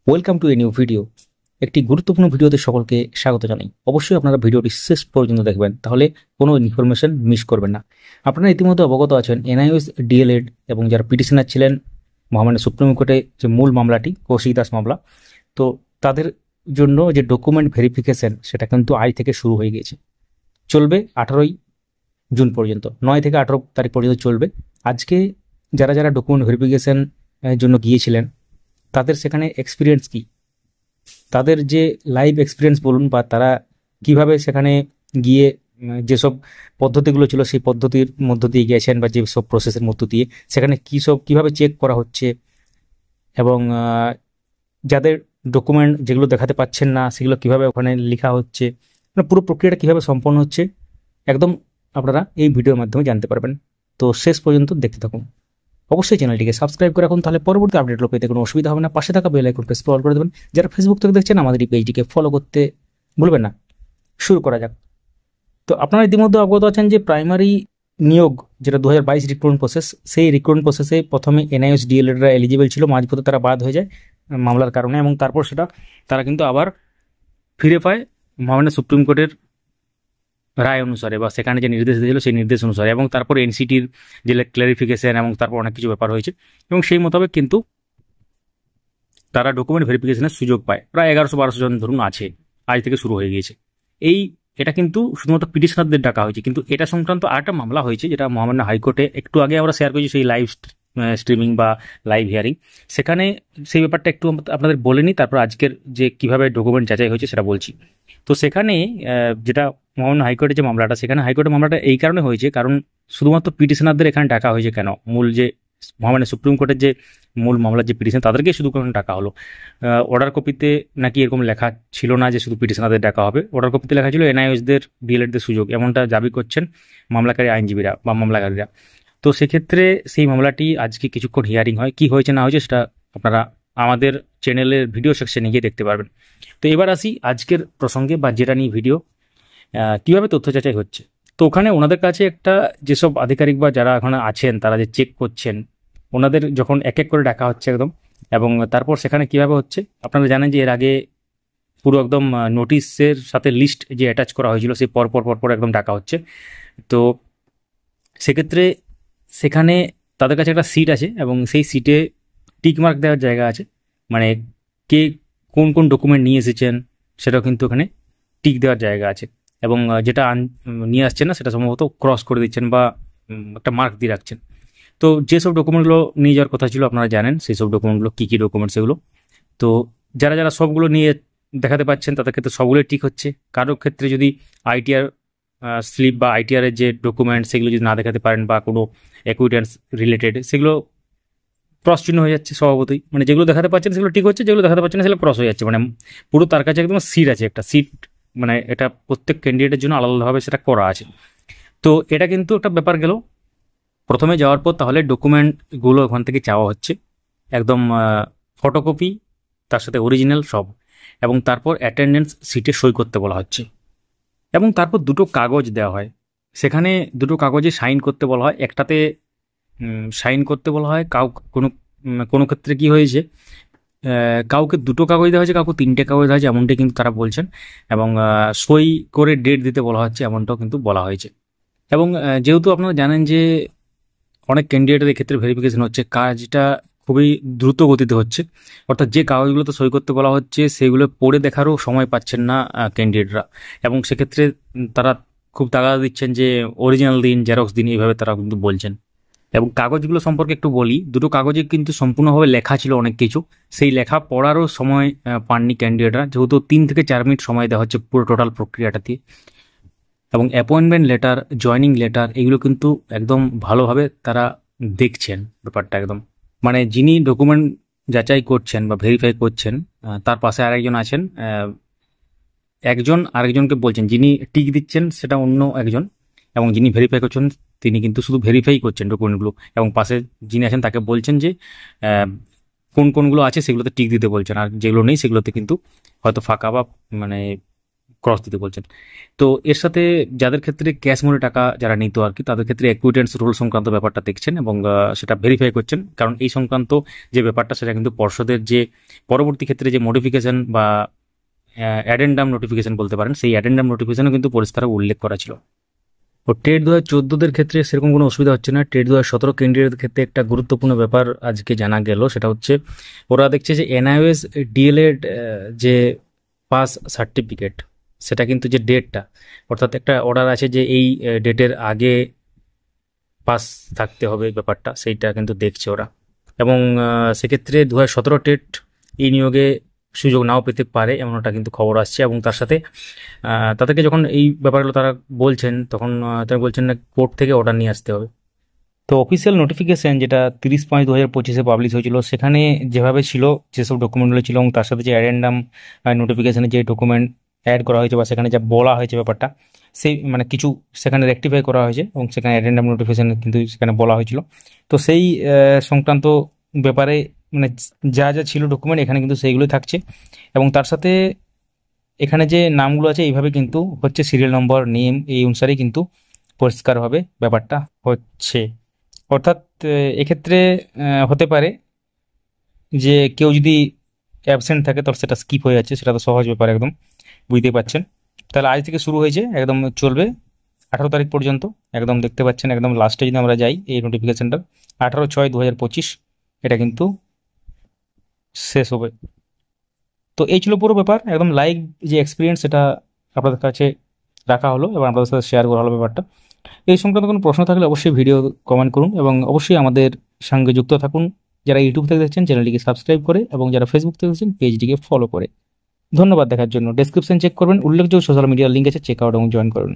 Welcome to a new video. একটি গুরুত্বপূর্ণ ভিডিওতে সকলকে স্বাগত জানাই। অবশ্যই আপনারা ভিডিওটি শেষ পর্যন্ত দেখবেন, তাহলে কোনো ইনফরমেশন মিস করবেন না। আপনারা ইতিমধ্যে অবগত আছেন এনআইওএস ডিএলএড এবং যারা পিটিশনার ছিলেন মহামান্য সুপ্রিম কোর্টে যে মূল মামলাটি কৌশিক দাস মামলা, তো তাদের জন্য যে ডকুমেন্ট ভেরিফিকেশন সেটা কিন্তু আজ থেকে শুরু হয়ে গিয়েছে, চলবে 18ই জুন পর্যন্ত, 9 থেকে 18 তারিখ পর্যন্ত চলবে। আজকে যারা যারা ডকুমেন্ট ভেরিফিকেশন জন্য গিয়েছিলেন তাদের সেখানে এক্সপিরিয়েন্স কি, তাদের যে লাইভ এক্সপিরিয়েন্স বলুন, বা তারা কিভাবে সেখানে গিয়ে যেসব পদ্ধতিগুলো ছিল সেই পদ্ধতির মধ্য দিয়ে গিয়েছেন, বা যেসব প্রসেসের মধ্য দিয়ে সেখানে কীভাবে চেক করা হচ্ছে, এবং যাদের ডকুমেন্ট যেগুলো দেখাতে পাচ্ছেন না সেগুলো কিভাবে ওখানে লেখা হচ্ছে, মানে পুরো প্রক্রিয়াটা কীভাবে সম্পন্ন হচ্ছে একদম আপনারা এই ভিডিওর মাধ্যমে জানতে পারবেন। তো শেষ পর্যন্ত দেখতে থাকুন। অবশ্যই চ্যানেলটিকে সাবস্ক্রাইব করে রাখুন, তাহলে পরবর্তী আপডেটগুলো পেতে কোনো অসুবিধা হবে না। পাশে থাকা বেল আইকনটা স্ক্রল করে দেবেন। যারা ফেসবুক থেকে দেখছেন আমাদের এই পেজটিকে ফলো করতে ভুলবেন না। শুরু করা যাক। তো আপনারা ইতিমধ্যে অবগত আছেন যে প্রাইমারি নিয়োগ যেটা 2022 রিক্রুটমেন্ট প্রসেস, সেই রিক্রুটমেন্ট প্রসেসে প্রথমে এনআইওএস ডিএলএডরা এলিজিবল ছিল, মাঝপথে তারা বাদ হয়ে যায় মামলার কারণে, এবং তারপর সেটা তারা কিন্তু আবার ফিরে পায় মহামান্য সুপ্রিম কোর্টের রায় অনুসারে, বা সেখানে যে নির্দেশ দিয়েছিল সেই নির্দেশ অনুসারে, এবং তারপর এনসিটির যে ক্লারিফিকেশন এবং তারপর অনেক কিছু ব্যাপার হয়েছে, এবং সেই মোতাবেক কিন্তু তারা ডকুমেন্ট ভেরিফিকেশনের সুযোগ পায়। প্রায় 1100-1200 জন ধরুন আছে, আজ থেকে শুরু হয়ে গিয়েছে। এটা কিন্তু শুধুমাত্র পিটিশনারদের ডাকা হয়েছে, কিন্তু এটা সংক্রান্ত আরেকটা মামলা হয়েছে যেটা মহামান্য হাইকোর্টে একটু আগে আমরা শেয়ার করেছি, সেই লাইভ স্ট্রিমিং বা লাইভ হিয়ারিং। সেখানে সেই ব্যাপারটা একটু আপনাদের বলে নিই, তারপর আজকের যে কিভাবে ডকুমেন্ট যাচাই হয়েছে সেটা বলছি। তো সেখানে যেটা মহামান্য হাইকোর্টের যে মামলাটা, সেখানে হাইকোর্টের মামলাটা এই কারণে হয়েছে, কারণ শুধুমাত্র পিটিশনারদের এখানে ডাকা হয়েছে কেন, মূল যে মহামান্য সুপ্রিম কোর্টের যে মূল মামলার যে পিটিশন তাদেরকেই শুধু কারণে ডাকা হলো। অর্ডার কপিতে নাকি এরকম লেখা ছিল না যে শুধু পিটিশনারদের ডাকা হবে, অর্ডার কপিতে লেখা ছিল এনআইওএসদের ডিএলএডদের সুযোগ, এমনটা দাবি করছেন মামলাকারী আইনজীবীরা বা মামলাকারীরা। তো সেক্ষেত্রে সেই মামলাটি আজকে কিছুক্ষণ হিয়ারিং হয়, কি হয়েছে না হয়েছে সেটা আপনারা আমাদের চ্যানেলের ভিডিও সেকশনে গিয়ে দেখতে পারবেন। তো এবার আসি আজকের প্রসঙ্গে, বা যেটা নিয়ে ভিডিও, কীভাবে তথ্য যাচাই হচ্ছে। তো ওখানে ওনাদের কাছে একটা যেসব আধিকারিক বা যারা ওখানে আছেন তারা যে চেক করছেন, ওনাদের যখন এক এক করে ডাকা হচ্ছে একদম, এবং তারপর সেখানে কিভাবে হচ্ছে আপনারা জানেন যে এর আগে পুরো একদম নোটিশের সাথে লিস্ট যে অ্যাটাচ করা হয়েছিল সেই পরপর একদম ডাকা হচ্ছে। তো সেক্ষেত্রে সেখানে তাদের কাছে একটা সিট আছে, এবং সেই সিটে টিকমার্ক দেওয়ার জায়গা আছে, মানে কে কোন কোন ডকুমেন্ট নিয়ে এসেছেন সেটাও কিন্তু ওখানে টিক দেওয়ার জায়গা আছে, এবং যেটা নিয়ে আসছেন না সেটা সম্ভবত ক্রস করে দিচ্ছেন বা একটা মার্ক দিয়ে রাখছেন। তো যেসব ডকুমেন্টগুলো নিয়ে যাওয়ার কথা ছিল আপনারা জানেন সেই সব ডকুমেন্টগুলো কী কী ডকুমেন্টস সেগুলো। তো যারা যারা সবগুলো নিয়ে দেখাতে পাচ্ছেন তাদের ক্ষেত্রে সবগুলোই ঠিক হচ্ছে। কারোর ক্ষেত্রে যদি আইটিআর স্লিপ বা আইটিআরের যে ডকুমেন্ট সেগুলো যদি না দেখাতে পারেন, বা কোনো অ্যাকুইটেন্স রিলেটেড, সেগুলো ক্রস চিহ্ন হয়ে যাচ্ছে স্বভাবতই, মানে যেগুলো দেখাতে পাচ্ছেন সেগুলো ঠিক হচ্ছে, যেগুলো দেখাতে পাচ্ছেন না সেগুলো ক্রস হয়ে যাচ্ছে। মানে পুরো তার কাছে একদম সিট আছে, একটা সিট, মানে এটা প্রত্যেক ক্যান্ডিডেটের জন্য আলাদা আলাদাভাবে সেটা করা আছে। তো এটা কিন্তু একটা ব্যাপার গেল। প্রথমে যাওয়ার পর তাহলে ডকুমেন্টগুলো ওখান থেকে চাওয়া হচ্ছে, একদম ফটোকপি, তার সাথে অরিজিনাল সব, এবং তারপর অ্যাটেন্ডেন্স সিটে সই করতে বলা হচ্ছে, এবং তারপর দুটো কাগজ দেওয়া হয়। সেখানে দুটো কাগজে সাইন করতে বলা হয়। একটাতে সাইন করতে বলা হয়, কোনো ক্ষেত্রে কি হয়েছে, কাউকে দুটো কাগজ দেওয়া হয়েছে, কাউকে 3টে কাগজ দেওয়া হয়েছে, এমনটাই কিন্তু তারা বলছেন, এবং সই করে ডেট দিতে বলা হচ্ছে, এমনটাও কিন্তু বলা হয়েছে। এবং যেহেতু আপনারা জানেন যে অনেক ক্যান্ডিডেটের ক্ষেত্রে ভেরিফিকেশন হচ্ছে, কাজটা খুবই দ্রুত গতিতে হচ্ছে, অর্থাৎ যে কাগজগুলোতে সই করতে বলা হচ্ছে সেগুলো পড়ে দেখারও সময় পাচ্ছেন না ক্যান্ডিডেটরা, এবং সেক্ষেত্রে তারা খুব তাগাদা দিচ্ছেন যে অরিজিনাল দিন, জেরক্স দিন, এইভাবে তারা কিন্তু বলছেন। এবং কাগজগুলো সম্পর্কে একটু বলি, দুটো কাগজে কিন্তু সম্পূর্ণভাবে লেখা ছিল অনেক কিছু, সেই লেখা পড়ারও সময় পাননি ক্যান্ডিডেটরা, যেহেতু 3 থেকে 4 মিনিট সময় দেওয়া হচ্ছে পুরো টোটাল প্রক্রিয়াটাতে। এবং অ্যাপয়েন্টমেন্ট লেটার, জয়নিং লেটার, এগুলো কিন্তু একদম ভালোভাবে তারা দেখছেন ব্যাপারটা একদম, মানে যিনি ডকুমেন্ট যাচাই করছেন বা ভেরিফাই করছেন তার পাশে আরেকজন আছেন, একজন আরেকজনকে বলছেন, যিনি টিক দিচ্ছেন সেটা অন্য একজন, এবং যিনি ভেরিফাই করছেন তিনি কিন্তু শুধু ভেরিফাই করছেন ডকুমেন্টগুলো, এবং পাশে যিনি আছেন তাকে বলছেন যে কোনগুলো আছে সেগুলোতে টিক দিতে বলছেন, আর যেগুলো নেই সেগুলোতে কিন্তু হয়তো ফাঁকা বা মানে ক্রস দিতে বলছেন। তো এর সাথে যাদের ক্ষেত্রে ক্যাশ মোডে টাকা যারা নিত আর কি, তাদের ক্ষেত্রে অ্যাকুইটেন্স রুল সংক্রান্ত ব্যাপারটা দেখছেন এবং সেটা ভেরিফাই করছেন, কারণ এই সংক্রান্ত যে ব্যাপারটা সেটা কিন্তু পর্ষদের যে পরবর্তী ক্ষেত্রে যে মডিফিকেশন বা অ্যাডেন্ডাম নোটিফিকেশন বলতে পারেন, সেই অ্যাডেন্ডাম নোটিফিকেশনও কিন্তু পরিষ্কার উল্লেখ করা ছিল। ও টেট 2014 ক্ষেত্রে সেরকম কোনো অসুবিধা হচ্ছে না। টেট 2017 ক্যান্ডিডেটের ক্ষেত্রে একটা গুরুত্বপূর্ণ ব্যাপার আজকে জানা গেল, সেটা হচ্ছে ওরা দেখছে যে এনআইওএস ডিএলএড যে পাস সার্টিফিকেট, সেটা কিন্তু যে ডেটটা, অর্থাৎ একটা অর্ডার আছে যে এই ডেটের আগে পাস থাকতে হবে ব্যাপারটা, সেইটা কিন্তু দেখছে ওরা। এবং সেক্ষেত্রে 2017 টেট এই নিয়োগে সুযোগ নাও পেতে পারে, এমন একটা কিন্তু খবর আসছে। এবং তার সাথে তাদেরকে যখন এই ব্যাপারগুলো তারা বলছেন, তখন তারা বলছেন না কোর্ট থেকে অর্ডার নিয়ে আসতে হবে। তো অফিসিয়াল নোটিফিকেশন যেটা 30/5/2025 পাবলিশ হয়েছিল, সেখানে যেভাবে ছিল, যেসব ডকুমেন্টগুলো ছিল এবং তার সাথে যে অ্যাডেন্ডাম নোটিফিকেশনে যে ডকুমেন্ট অ্যাড করা হয়েছে বা সেখানে যা বলা হয়েছে ব্যাপারটা, সেই মানে কিছু সেখানে রেকটিফাই করা হয়েছে এবং সেখানে অ্যাডেন্ডাম নোটিফিকেশন কিন্তু সেখানে বলা হয়েছিল। তো সেই সংক্রান্ত ব্যাপারে মানে যা যা ছিল ডকুমেন্ট এখানে কিন্তু সেইগুলোই থাকছে। এবং তার সাথে এখানে যে নামগুলো আছে এইভাবে কিন্তু হচ্ছে, সিরিয়াল নম্বর, নেম, এই অনুসারেই কিন্তু পরিষ্কারভাবে ব্যাপারটা হচ্ছে। অর্থাৎ এক্ষেত্রে হতে পারে যে কেউ যদি অ্যাবসেন্ট থাকে তাহলে সেটা স্কিপ হয়ে যাচ্ছে, সেটা তো সহজ ব্যাপার একদম, বুঝতেই পারছেন। তাহলে আজ থেকে শুরু হয়েছে, একদম চলবে 18 তারিখ পর্যন্ত। একদম দেখতে পাচ্ছেন একদম লাস্টে যদি আমরা যাই এই নোটিফিকেশনটা 18/6/2025 এটা কিন্তু শেষ হবে। তো এই ছিল পুরো ব্যাপার, একদম লাইভ যে এক্সপিরিয়েন্স সেটা আপনাদের কাছে রাখা হলো এবং আপনাদের সাথে শেয়ার করা হলো ব্যাপারটা। এই সংক্রান্ত কোনো প্রশ্ন থাকলে অবশ্যই ভিডিও কমেন্ট করুন এবং অবশ্যই আমাদের সঙ্গে যুক্ত থাকুন। যারা ইউটিউব থেকে দেখছেন চ্যানেলটিকে সাবস্ক্রাইব করে, এবং যারা ফেসবুক থেকে দেখছেন পেজটিকে ফলো করে। ধন্যবাদ দেখার জন্য। ডেসক্রিপশন চেক করবেন, উল্লেখযোগ্য সোশ্যাল মিডিয়ার লিঙ্ক আছে, চেক আউট এবং জয়েন করুন।